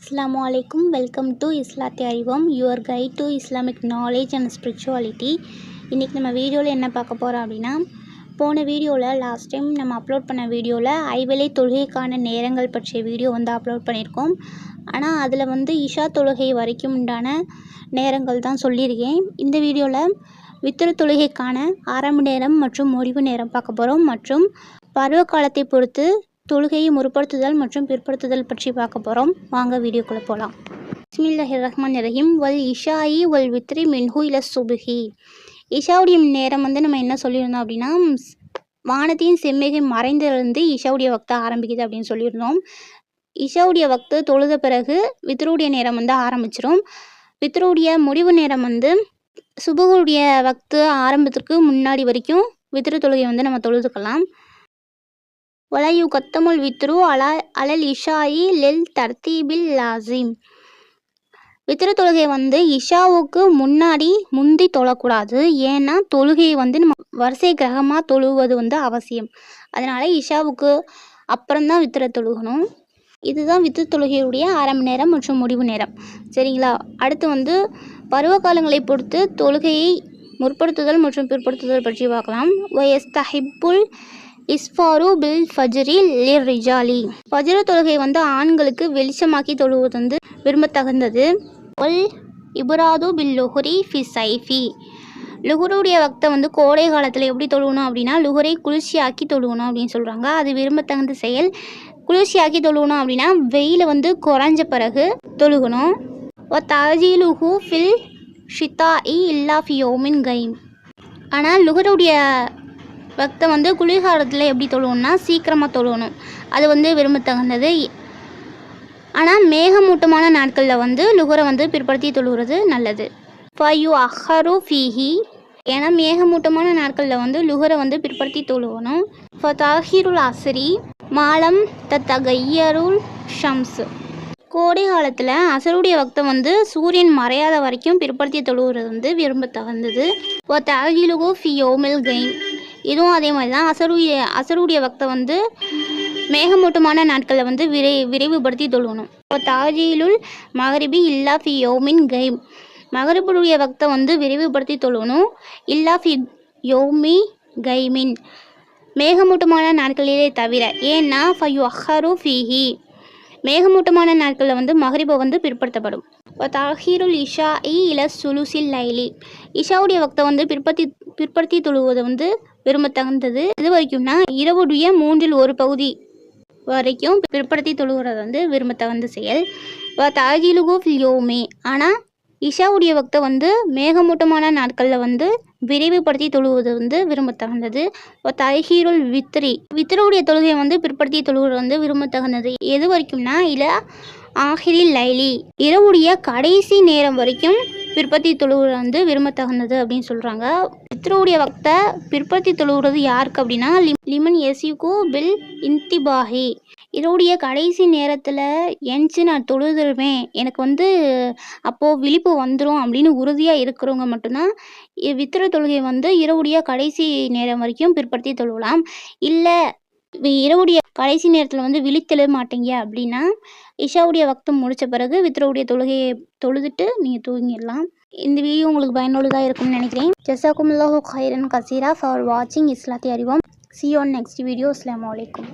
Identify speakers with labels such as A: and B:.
A: Assalamu alaikum. Welcome to Islati Arivam, your guide to Islamic knowledge and spirituality. இன்றைக்கி நம்ம வீடியோவில் என்ன பார்க்க போகிறோம் அப்படின்னா, போன வீடியோவில் லாஸ்ட் டைம் நம்ம அப்லோட் பண்ண வீடியோவில் ஐவேளை தொழுகைக்கான நேரங்கள் பற்றிய வீடியோ அப்லோட் பண்ணியிருக்கோம். ஆனால் அதில் இஷா தொழுகை வரைக்கும் உண்டான நேரங்கள் தான் சொல்லியிருக்கேன். இந்த வீடியோவில் வித்திரு தொழுகைக்கான ஆரம்ப நேரம் மற்றும் முடிவு நேரம் பார்க்க போகிறோம். மற்றும் பருவ காலத்தை பொறுத்து தொழுகையை முற்படுத்துதல் மற்றும் பிற்படுத்துதல் பற்றி பார்க்க போகிறோம். வாங்க வீடியோக்குள்ளே போகலாம். பிஸ்மில்லாஹிர் ரஹ்மானிர் ரஹீம். வல் இஷாயி வல் வித்ரி மின்ஹு இல சுபுஹி. இஷாவுடைய நேரம் நம்ம என்ன சொல்லியிருந்தோம் அப்படின்னா, வானத்தின் செம்மிகை மறைந்திருந்து இஷாவுடைய வக்தை ஆரம்பிக்குது அப்படின்னு சொல்லியிருந்தோம். இஷாவுடைய வக்து தொழுத பிறகு வித்ருடைய நேரம் ஆரம்பிச்சிடும். வித்ருடைய முடிவு நேரம் சுபுகுடைய வக்து ஆரம்பத்திற்கு முன்னாடி வரைக்கும் வித்ரு தொழுகை நம்ம தொழுதுக்கலாம். வலையு கத்தமுல் வித்ரு அலல் இஷாயி லெல் தர்த்தீபில் லாசிம். வித்ரு தொழுகை இஷாவுக்கு முந்தி தொழக்கூடாது. ஏன்னா தொழுகையை நம்ம வரிசை கிரகமாக தொழுவது அவசியம். அதனால் இஷாவுக்கு அப்புறம்தான் வித்திரை தொழுகணும். இதுதான் வித்ரு தொழுகையுடைய ஆரம்ப நேரம் மற்றும் முடிவு நேரம். சரிங்களா? அடுத்து பருவ காலங்களை பொறுத்து தொழுகையை முற்படுத்துதல் மற்றும் பிற்படுத்துதல் பற்றி பார்க்கலாம். வயஸ்தஹிப்புல் இஸ்ஃபாரு பில் ஃபஜ்ரி லிர் ரிஜாலி. ஃபஜ்ர தொழுகை ஆண்களுக்கு வெளிச்சமாக்கி தொழுவது விரும்பத்தகுந்தது. ஒல் இபுராது பில் லுஹுரி ஃபி சைஃபி. லுஹுருடைய வக்தை கோடை காலத்தில் எப்படி தொழுகணும் அப்படின்னா, லுஹுரை குளிர்ச்சியாக்கி தொழுகணும் அப்படின்னு சொல்கிறாங்க. அது விரும்பத்தகுந்த செயல். குளிர்ச்சியாக்கி தொழுகணும் அப்படின்னா வெயில் குறைஞ்ச பிறகு தொழுகணும். ஒ தாஜிலுஹு ஃபில் ஷிதா இல்லா ஃபி யோமின் கைம். ஆனால் லுஹருடைய வக்தை குளிர்காலத்தில் எப்படி தொழுகணும்னா சீக்கிரமாக தொழுகணும். அது விரும்பத்தகுந்தது. ஆனால் மேகமூட்டமான நாட்களில் லுஹரை பிற்படுத்தி தொழுகிறது நல்லது. ஃபயு அஹரு ஃபீஹி. ஏன்னா மேகமூட்டமான நாட்களில் லுஹரை பிற்படுத்தி தொழுகணும். ஃபதாஹிருல் அஸ்ரி மாலம் தத்தகையருல் ஷம்ஸ். கோடை காலத்தில் அசருடைய வக்தை சூரியன் மறையாத வரைக்கும் பிற்படுத்தி தொழுகிறது விரும்பத்தகுந்தது. ஒ தாகிலுகு ஃபி யோமில் கைம். இதுவும் அதே மாதிரி தான். அசருடைய வக்தை மேகமூட்டமான நாட்களில் விரைவுபடுத்தி தொழுகணும். இப்போ தாஜிலுல் மகரிபி இல்லா ஃபி யோமின் கைம். மகரிபுடைய வக்தை விரைவுபடுத்தி தொழுகணும். இல்லா ஃபி யோமி கைமின். மேகமூட்டமான நாட்களிலே தவிர. ஏன்னா ஃபயு அஹரு ஃபீஹி. மேகமூட்டமான நாட்களில் மகரிபை பிற்படுத்தப்படும். தாஹீருல் இஷா இல சுலுசில் லைலி. இஷாவுடைய வக்தை பிற்படுத்தி தொழுவது விரும்பத்தகுந்தது. இது வரைக்கும்னா இரவுடைய 1/3 பகுதி வரைக்கும் பிற்படுத்தி தொழுகிறது விரும்பத்தகுந்த செயல். தாஜிலுகு ஃபில் யோமி. ஆனால் இஷாவுடைய வக்தை மேகமூட்டமான நாட்களில் விரைவுபடுத்தி தொழுவது விரும்பத்தகுந்தது. தஹீருல் வித்ரி. வித்ருடைய தொழுகையை பிற்படுத்தி தொழுவது விரும்பத்தகுந்தது. எது வரைக்கும்னா இல ஆஹிரில் லைலி. இரவுடைய கடைசி நேரம் வரைக்கும் பிற்படுத்தி தொழுவது விரும்பத்தகுந்தது அப்படின்னு சொல்கிறாங்க. வித்ருடைய வக்தை பிற்படுத்தி தொழுகிறது யாருக்கு அப்படின்னா, லிமன் எசிகு பில் இன்திபாஹி. இரவுடைய கடைசி நேரத்தில் எஞ்சி நான் தொழுதுருவேன், எனக்கு அப்போது விழிப்பு வந்துடும் அப்படின்னு உறுதியாக இருக்கிறவங்க மட்டும்தான் வித்திர தொழுகை இரவுடைய கடைசி நேரம் வரைக்கும் பிற்படுத்தி தொழுகலாம். இல்லை இரவுடைய கடைசி நேரத்தில் விழித்தெழ மாட்டீங்க அப்படின்னா இஷாவுடைய வக்து முடித்த பிறகு வித்ருடைய தொழுகையை தொழுதுட்டு நீங்கள் தூங்கிடலாம். இந்த வீடியோ உங்களுக்கு பயனுள்ளதாக இருக்கும்னு நினைக்கிறேன். ஜஸாக்குமுல்லாஹு கைரன் கசீரா ஃபார் வாட்சிங் இஸ்லாத்தி அறிவோம். See you on next video. Assalamu alaikum.